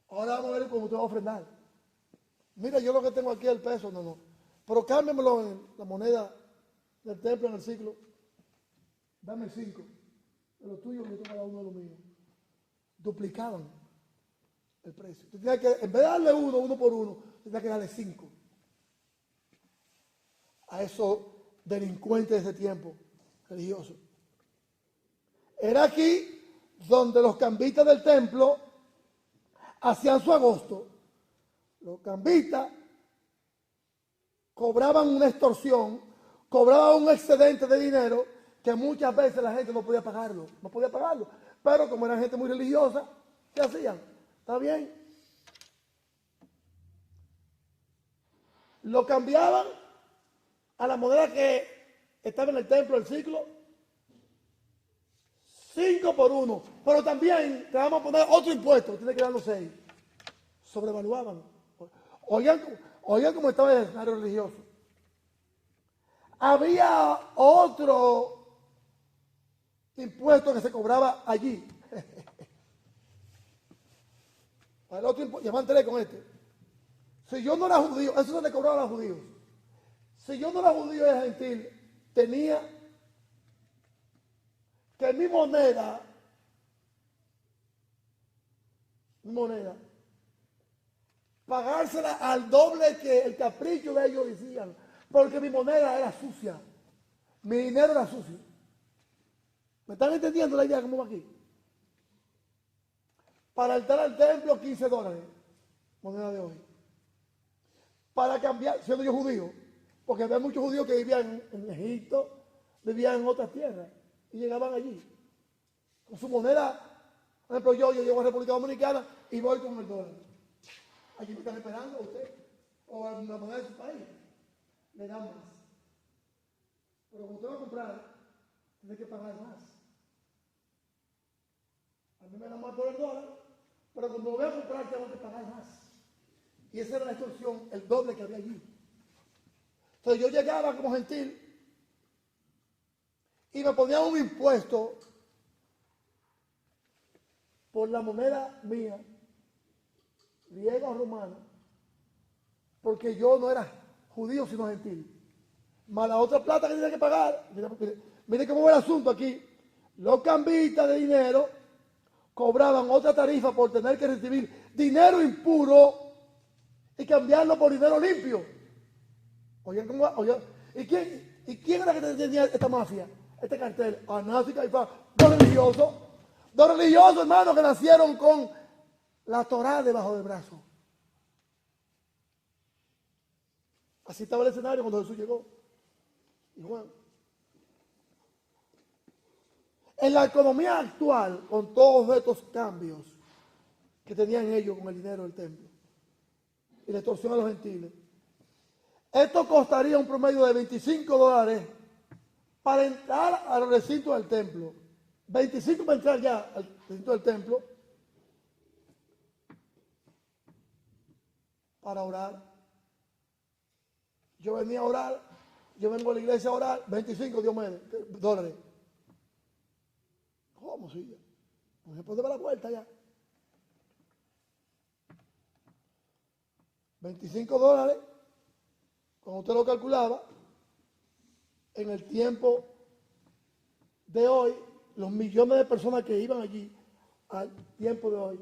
[SPEAKER 1] Ahora vamos a ver cómo usted va a ofrendar. Mira, yo lo que tengo aquí es el peso, no. Pero cámbiamelo en la moneda del templo, en el ciclo. Dame 5. De lo tuyo, yo tengo cada uno de los míos. Duplicaban el precio. Tú tenías que, en vez de darle uno por uno, tenías que darle 5 a esos delincuentes de ese tiempo religioso. Era aquí donde los cambistas del templo hacían su agosto. Los cambistas cobraban una extorsión, cobraban un excedente de dinero que muchas veces la gente no podía pagarlo, no podía pagarlo. Pero como eran gente muy religiosa, ¿qué hacían? ¿Está bien? Lo cambiaban a la moneda que estaba en el templo del siglo 5 por 1. Pero también te vamos a poner otro impuesto, tiene que darnos 6. Sobrevaluaban. Oigan cómo estaba el escenario religioso. Había otro impuesto que se cobraba allí. El otro impuesto, ya me enteré con este. Si yo no era judío, eso se le cobraba a los judíos. Si yo no era judío y era gentil, tenía que mi moneda, pagársela al doble que el capricho de ellos decían, porque mi moneda era sucia, mi dinero era sucio. ¿Me están entendiendo la idea cómo va aquí? Para entrar al templo, $15, moneda de hoy. Para cambiar, siendo yo judío, porque había muchos judíos que vivían en Egipto, vivían en otras tierras y llegaban allí. Con su moneda, por ejemplo, yo llego a República Dominicana y voy con el dólar. Allí me están esperando a usted, o en la moneda de su país, le dan más. Pero cuando usted va a comprar, tiene que pagar más. A mí me dan más por el dólar, pero cuando voy a comprar tengo que pagar más. Y esa era la extorsión, el doble que había allí. Entonces yo llegaba como gentil y me ponían un impuesto por la moneda mía, griega o romana, porque yo no era judío sino gentil. Más la otra plata que tenía que pagar, mire cómo va el asunto aquí. Los cambistas de dinero cobraban otra tarifa por tener que recibir dinero impuro y cambiarlo por dinero limpio. Oigan cómo va, oigan. ¿Y quién era que tenía esta mafia? Este cartel, Anás y Caifás, dos religiosos, hermanos, que nacieron con la Torá debajo del brazo. Así estaba el escenario cuando Jesús llegó. Y bueno, en la economía actual, con todos estos cambios que tenían ellos con el dinero del templo y la extorsión a los gentiles, esto costaría un promedio de $25 para entrar al recinto del templo. 25 para entrar ya al recinto del templo, para orar. Yo venía a orar, yo vengo a la iglesia a orar, 25 dólares. ¿Cómo sigue? No se puede dar la vuelta ya. $25, cuando usted lo calculaba, en el tiempo de hoy, los millones de personas que iban allí, al tiempo de hoy,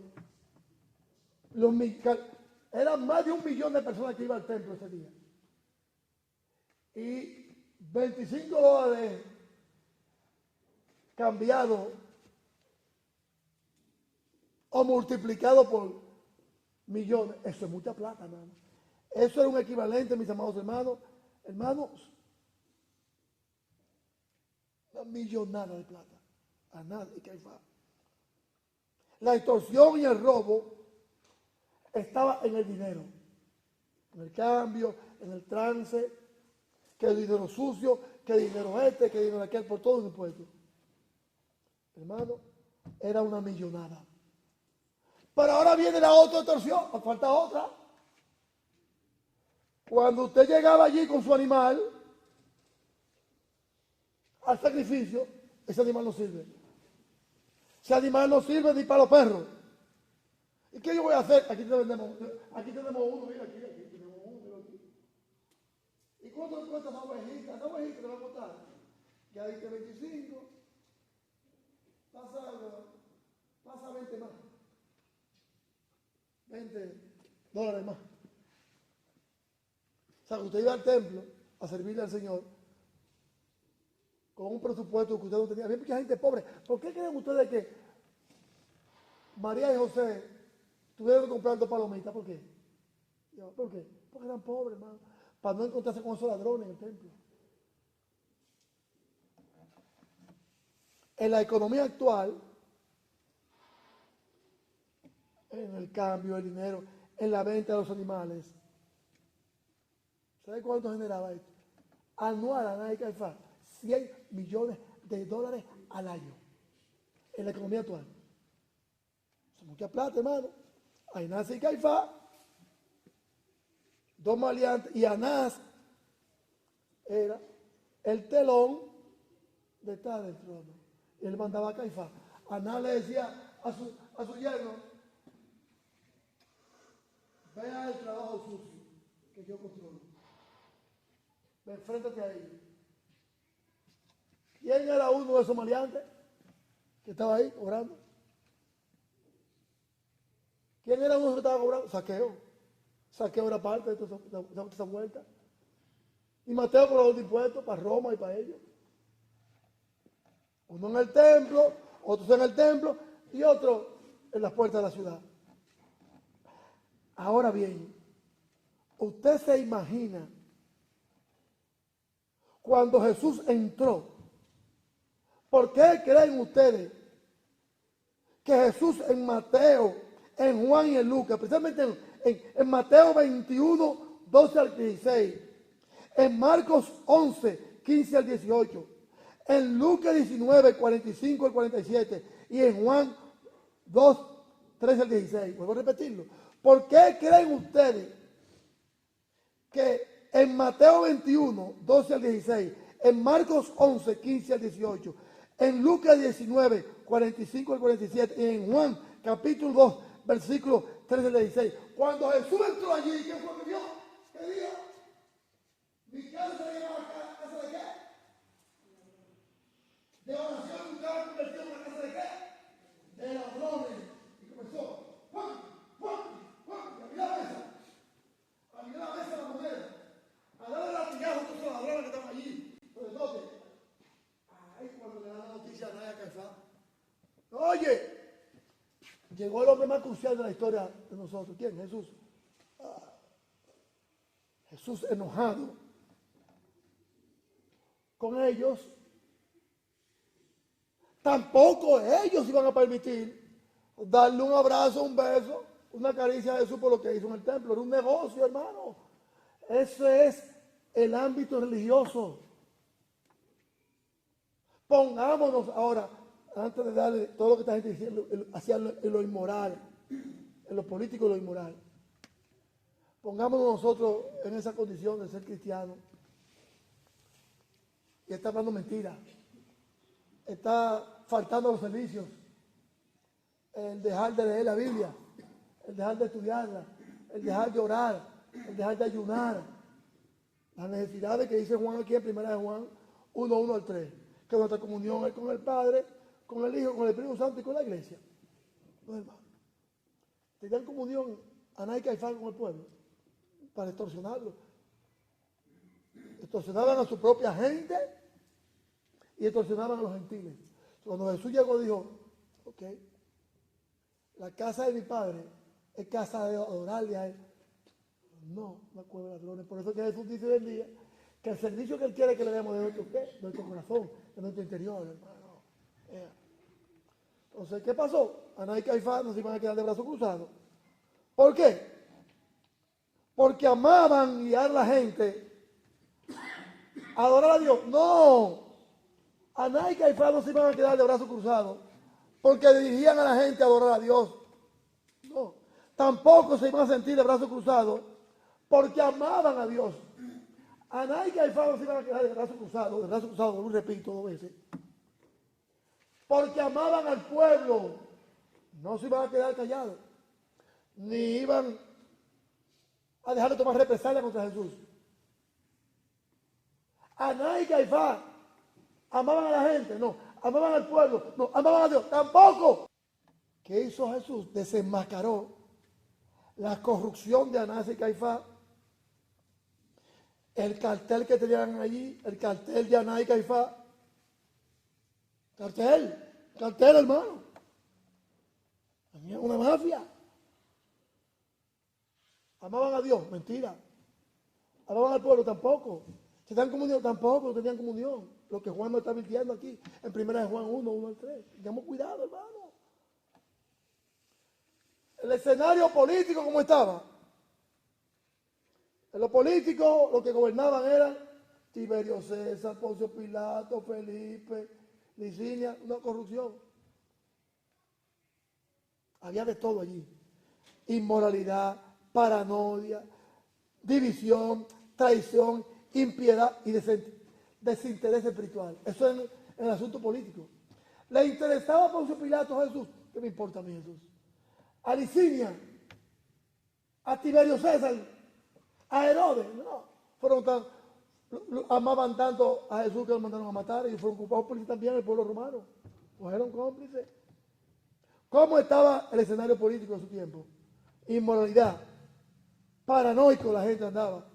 [SPEAKER 1] eran más de 1 millón de personas que iban al templo ese día. Y $25 cambiado o multiplicado por millones, eso es mucha plata, hermano. Eso era un equivalente, mis amados hermanos, una millonada de plata. A nada y Caifás. La extorsión y el robo estaba en el dinero, en el cambio, en el trance, que el dinero sucio, que el dinero que el dinero aquel, por todo el impuesto. Hermano, era una millonada. Pero ahora viene la otra extorsión, falta otra. Cuando usted llegaba allí con su animal al sacrificio, ese animal no sirve. Ese animal no sirve ni para los perros. ¿Y qué yo voy a hacer? Aquí tenemos uno, mira aquí tenemos uno, mira aquí. ¿Y cuánto cuesta esa ovejita? Esa ovejita le va a costar. Ya diste 25, pasa 20 más. $20 más. O sea, que usted iba al templo a servirle al Señor con un presupuesto que usted no tenía. Había mucha gente pobre. ¿Por qué creen ustedes que María y José tuvieron que comprar 2 palomitas? ¿Por qué? ¿Por qué? Porque eran pobres, hermano. Para no encontrarse con esos ladrones en el templo. en la economía actual, en el cambio del dinero, en la venta de los animales, ¿sabe cuánto generaba esto? Anual a Nike Caifás, $100 millones al año en la economía actual. Es mucha plata, hermano. Ahí nace Caifás, dos maleantes, y Anás era el telón detrás del trono. Y él mandaba a Caifás. Anás le decía a su yerno: vea el trabajo sucio que yo controlo. Enfréntate a ellos. ¿Quién era uno de esos maleantes que estaba ahí cobrando? ¿Quién era uno que estaba cobrando? Saqueo. Saqueo era parte de esa vuelta. Y Mateo cobró los impuestos para Roma y para ellos. Uno en el templo, otros en el templo y otro en las puertas de la ciudad. Ahora bien, usted se imagina cuando Jesús entró. ¿Por qué creen ustedes que Jesús en Mateo, en Juan y en Lucas, especialmente en Mateo 21, 12 al 16, en Marcos 11, 15 al 18, en Lucas 19, 45 al 47 y en Juan 2, 13 al 16? Vuelvo a repetirlo. ¿Por qué creen ustedes que en Mateo 21, 12 al 16, en Marcos 11, 15 al 18, en Lucas 19, 45 al 47 y en Juan capítulo 2, versículo 13 al 16, cuando Jesús entró allí, ¿qué fue lo que vio? ¿Qué dijo? ¿Mi casa se llama casa de qué? De oración, nunca convirtió en una casa de qué? De ladrones. Y comenzó: ¡Juan! ¡Juan! ¡Juan! Y a mirar la mesa de la mujer, a darle latigazo a todos los ladrones que estaban allí. Entonces, note, ay, cuando le dan la noticia a Naya Caifás, oye, llegó el hombre más crucial de la historia de nosotros. ¿Quién? Jesús. Jesús enojado con ellos. Tampoco ellos iban a permitir darle un abrazo, un beso, una caricia a Jesús por lo que hizo en el templo. Era un negocio, hermano. Eso es el ámbito religioso. Pongámonos ahora, antes de darle todo lo que esta gente diciendo, hacia lo inmoral, en lo político y lo inmoral. Pongámonos nosotros en esa condición de ser cristianos. Y está hablando mentira. Está faltando los servicios. El dejar de leer la Biblia, el dejar de estudiarla, el dejar de orar, el dejar de ayunar. Las necesidades que dice Juan aquí en 1 Juan 1, 1 al 3. Que nuestra comunión es con el Padre, con el Hijo, con el Espíritu Santo y con la Iglesia. Los hermanos. Tenían comunión Anás y Caifás con el pueblo para extorsionarlo. Extorsionaban a su propia gente y extorsionaban a los gentiles. Cuando Jesús llegó dijo: ok, la casa de mi Padre es casa de adorarle a Él. No cueva de ladrones. Por eso que Jesús dice hoy en día que el servicio que Él quiere que le demos de nuestro, ¿qué? De nuestro corazón, de nuestro interior, hermano. Entonces, ¿qué pasó? Anás y Caifás no se iban a quedar de brazos cruzados. ¿Por qué? Porque amaban guiar a la gente a adorar a Dios. No. Anás y Caifás no se iban a quedar de brazos cruzados porque dirigían a la gente a adorar a Dios. No. Tampoco se iban a sentir de brazos cruzados porque amaban a Dios. Anás y Caifás no se iban a quedar de brazos cruzados, lo repito 2 veces. Porque amaban al pueblo. No se iban a quedar callados. Ni iban a dejar de tomar represalia contra Jesús. Anás y Caifás amaban a la gente, no. Amaban al pueblo, no. Amaban a Dios, tampoco. ¿Qué hizo Jesús? Desenmascaró la corrupción de Anás y Caifás. El cartel que tenían allí, el cartel de Anás y Caifás. Cartel, hermano. Tenía una mafia. ¿Amaban a Dios? Mentira. ¿Amaban al pueblo? Tampoco. ¿Se tenían comunión? Tampoco, no tenían comunión. lo que Juan nos está advirtiendo aquí, en primera de Juan 1, 1 al 3. Tengamos cuidado, hermano. El escenario político, ¿cómo estaba? En lo político, los que gobernaban eran Tiberio César, Poncio Pilato, Felipe, Licinia, una corrupción. Había de todo allí. Inmoralidad, paranoia, división, traición, impiedad y desinterés espiritual. Eso en el asunto político. ¿Le interesaba a Poncio Pilato a Jesús? ¿Qué me importa a mí Jesús? A Licinia, a Tiberio César, a Herodes, no. Amaban tanto a Jesús que lo mandaron a matar y fueron culpados por también el pueblo romano. Fueron cómplices. ¿Cómo estaba el escenario político en su tiempo? Inmoralidad, paranoico la gente andaba,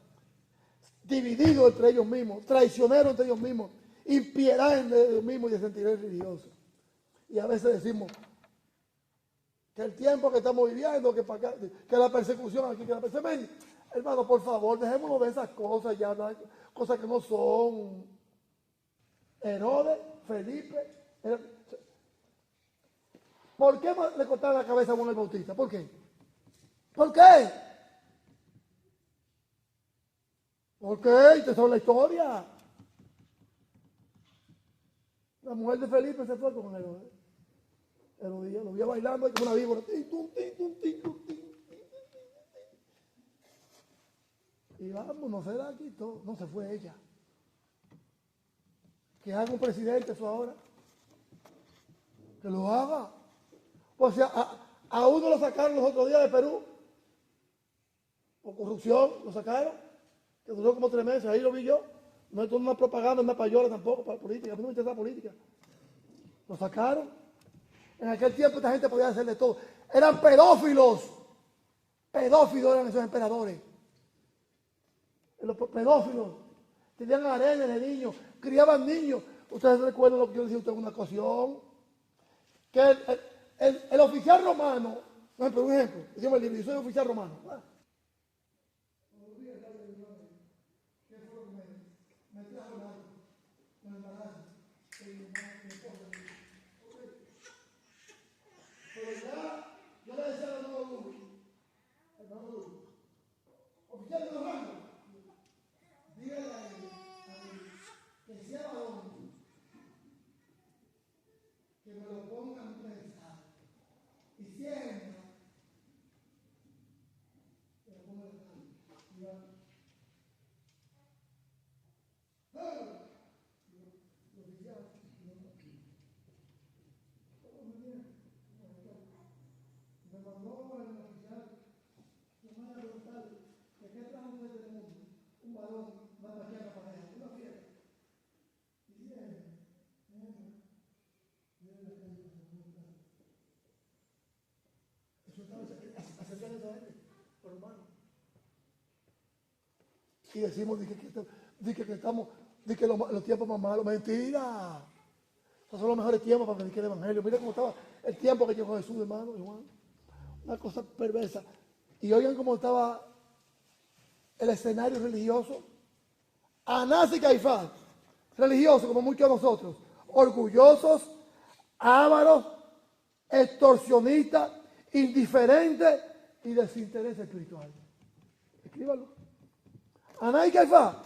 [SPEAKER 1] dividido entre ellos mismos, traicionero entre ellos mismos, impiedad entre ellos mismos y desinterés religioso. Y a veces decimos que el tiempo que estamos viviendo, que la persecución aquí, que la persecución. Hermano, por favor, dejémonos de esas cosas ya, cosas que no son. Herodes, Felipe. ¿Por qué le cortaron la cabeza a Juan el Bautista? ¿Por qué? ¿Por qué? ¿Por qué? Esta es la historia. La mujer de Felipe se fue con Herodes. Herodías lo vio bailando como una víbora. Y vamos, no se da aquí todo. No se fue ella. Que haga un presidente eso ahora. Que lo haga. O sea, a uno lo sacaron los otros días de Perú. Por corrupción, lo sacaron. Que duró como 3 meses. Ahí lo vi yo. No es una propaganda, no es una payola tampoco para política. A mí no me interesa la política. Lo sacaron. En aquel tiempo esta gente podía hacer de todo. Eran pedófilos. Pedófilos eran esos emperadores. Los pedófilos. Tenían arenas de niños. Criaban niños. Ustedes recuerdan lo que yo les dije a ustedes en una ocasión. Que el oficial romano, por ejemplo, yo soy oficial romano. Pero ya, yo le decía al hermano Luis, oficial de los rangos, dígale a él, que sea varón, que me lo pongan presa, y siempre, que lo pongan presa. Y decimos que estamos, que los tiempos más malos. Mentira. Esos son los mejores tiempos para predicar el evangelio. Mira cómo estaba el tiempo que llegó Jesús, hermano, Juan. Una cosa perversa. Y oigan cómo estaba el escenario religioso. Anás y Caifás, religiosos como muchos de nosotros, orgullosos, ávaros, extorsionistas, indiferentes y desinterés espiritual. Escríbalo. Anás y Caifás,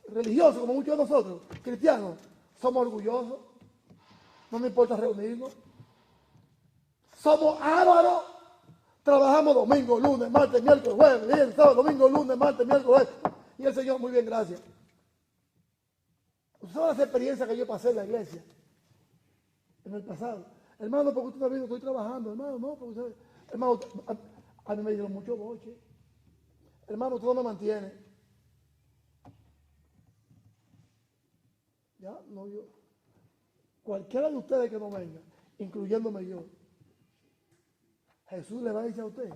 [SPEAKER 1] religiosos como muchos de nosotros, cristianos, somos orgullosos, no nos importa reunirnos, somos ávaros, trabajamos domingo, lunes, martes, miércoles, jueves, viernes, sábado, domingo, lunes, martes, miércoles, jueves. Y el Señor, muy bien, gracias. Ustedes saben las experiencias que yo pasé en la iglesia, en el pasado. Hermano, porque usted no ha visto, estoy trabajando, hermano, no, porque usted, hermano, a mí me dieron mucho boche. Hermano, usted no me mantiene. Ya, no yo. Cualquiera de ustedes que no venga, incluyéndome yo, Jesús le va a decir a usted,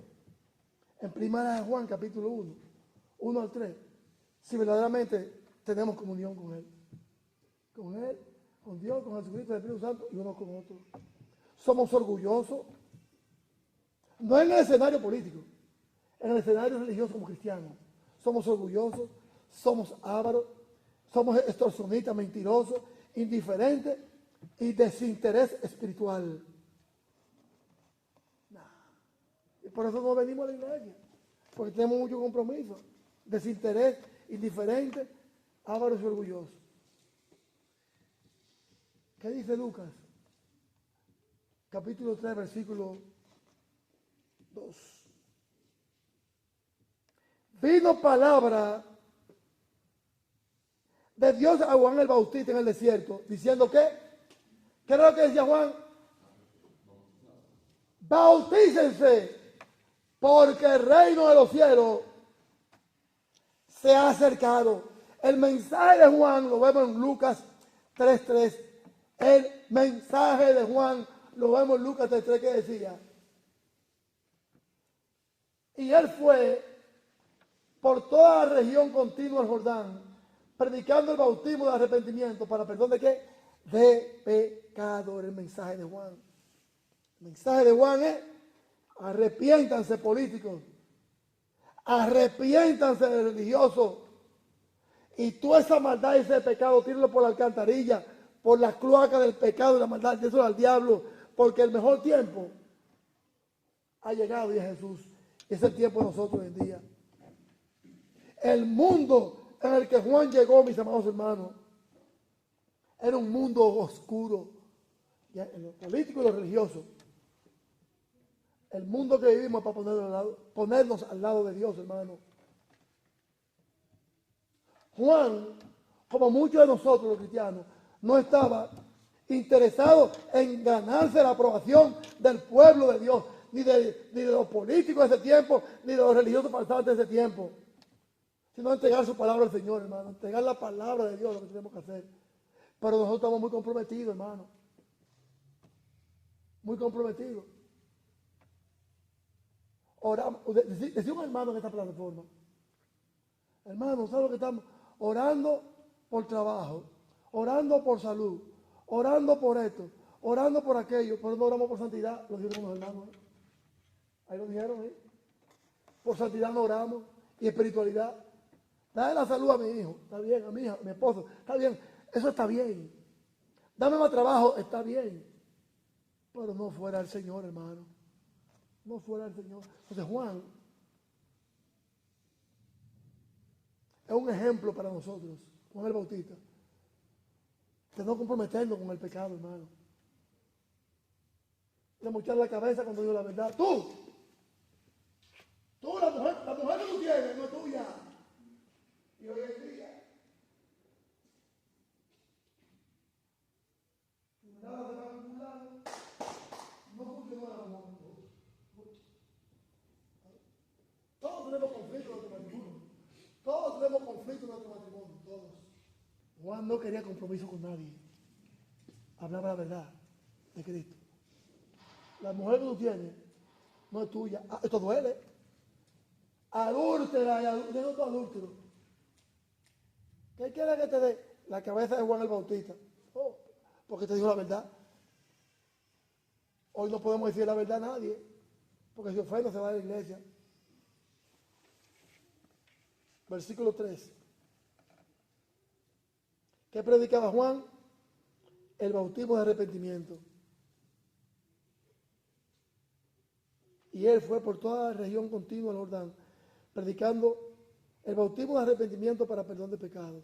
[SPEAKER 1] en primera de Juan, capítulo 1, 1 al 3, si verdaderamente tenemos comunión con Él. Con Él, con Dios, con Jesucristo, el Espíritu Santo y uno con otro. Somos orgullosos, no en el escenario político, en el escenario religioso como cristianos. Somos orgullosos, somos ávaros, somos extorsionistas, mentirosos, indiferente y desinterés espiritual. Y por eso no venimos a la iglesia, porque tenemos mucho compromiso. Desinterés, indiferente, ávaros y orgulloso. ¿Qué dice Lucas? Capítulo 3, versículo 2. Vino palabra de Dios a Juan el Bautista en el desierto, diciendo que, ¿qué era lo que decía Juan? Bautícense, porque el reino de los cielos se ha acercado. El mensaje de Juan lo vemos en Lucas 3:3. El mensaje de Juan lo vemos en Lucas 3:3 que decía. Y él fue por toda la región continua del Jordán, predicando el bautismo de arrepentimiento para perdón de qué? De pecado. El mensaje de Juan. El mensaje de Juan es: arrepiéntanse, políticos. Arrepiéntanse, religiosos. Y toda esa maldad y ese pecado, tírenlo por la alcantarilla, por la cloaca del pecado y la maldad, eso al diablo, porque el mejor tiempo ha llegado y es Jesús. Y es el tiempo de nosotros hoy en día. El mundo en el que Juan llegó, mis amados hermanos, era un mundo oscuro, en lo político y lo religioso. El mundo que vivimos es para ponernos al lado de Dios, hermano. Juan, como muchos de nosotros los cristianos, no estaba interesado en ganarse la aprobación del pueblo de Dios, ni de los políticos de ese tiempo, ni de los religiosos pasantes de ese tiempo, sino entregar su palabra al Señor, hermano, entregar la palabra de Dios, lo que tenemos que hacer. Pero nosotros estamos muy comprometidos, hermano, muy comprometidos. Oramos, decía un hermano en esta plataforma: hermano, ¿sabes lo que estamos? Orando por trabajo, orando por salud, orando por esto, orando por aquello, pero no oramos por santidad. Lo dijeron los hermanos, ¿eh? Ahí lo dijeron, ¿eh? Por santidad no oramos, y espiritualidad. Dale la salud a mi hijo, está bien, a mi hija, a mi esposo, está bien, eso está bien. Dame más trabajo, está bien. Pero no fuera el Señor, hermano. No fuera el Señor. Entonces Juan es un ejemplo para nosotros, Juan el Bautista, de no comprometernos con el pecado, hermano. De mochar la cabeza cuando digo la verdad. Tú, la mujer que tú tienes no es tuya. Y hoy en día, nada te va a ningún lado. No funcionó la mujer. Todos tenemos conflictos en nuestro matrimonio. Todos tenemos conflictos en nuestro matrimonio. Todos. Juan no quería compromiso con nadie. Hablaba la verdad de Cristo. La mujer que tú tienes no es tuya. Ah, esto duele. Adúltera y adúltero. ¿Qué quiere que te dé? La cabeza de Juan el Bautista. Oh, porque te dijo la verdad. Hoy no podemos decir la verdad a nadie, porque si ofende se va de la iglesia. Versículo 3. ¿Qué predicaba Juan? El bautismo de arrepentimiento. Y él fue por toda la región continua del Jordán, predicando el bautismo de arrepentimiento para perdón de pecados.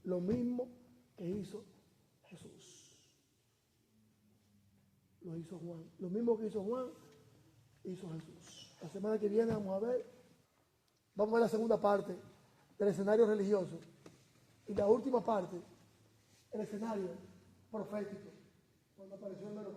[SPEAKER 1] Lo mismo que hizo Jesús. Lo hizo Juan. Lo mismo que hizo Juan, hizo Jesús. La semana que viene vamos a ver la segunda parte del escenario religioso. Y la última parte, el escenario profético, cuando apareció el mero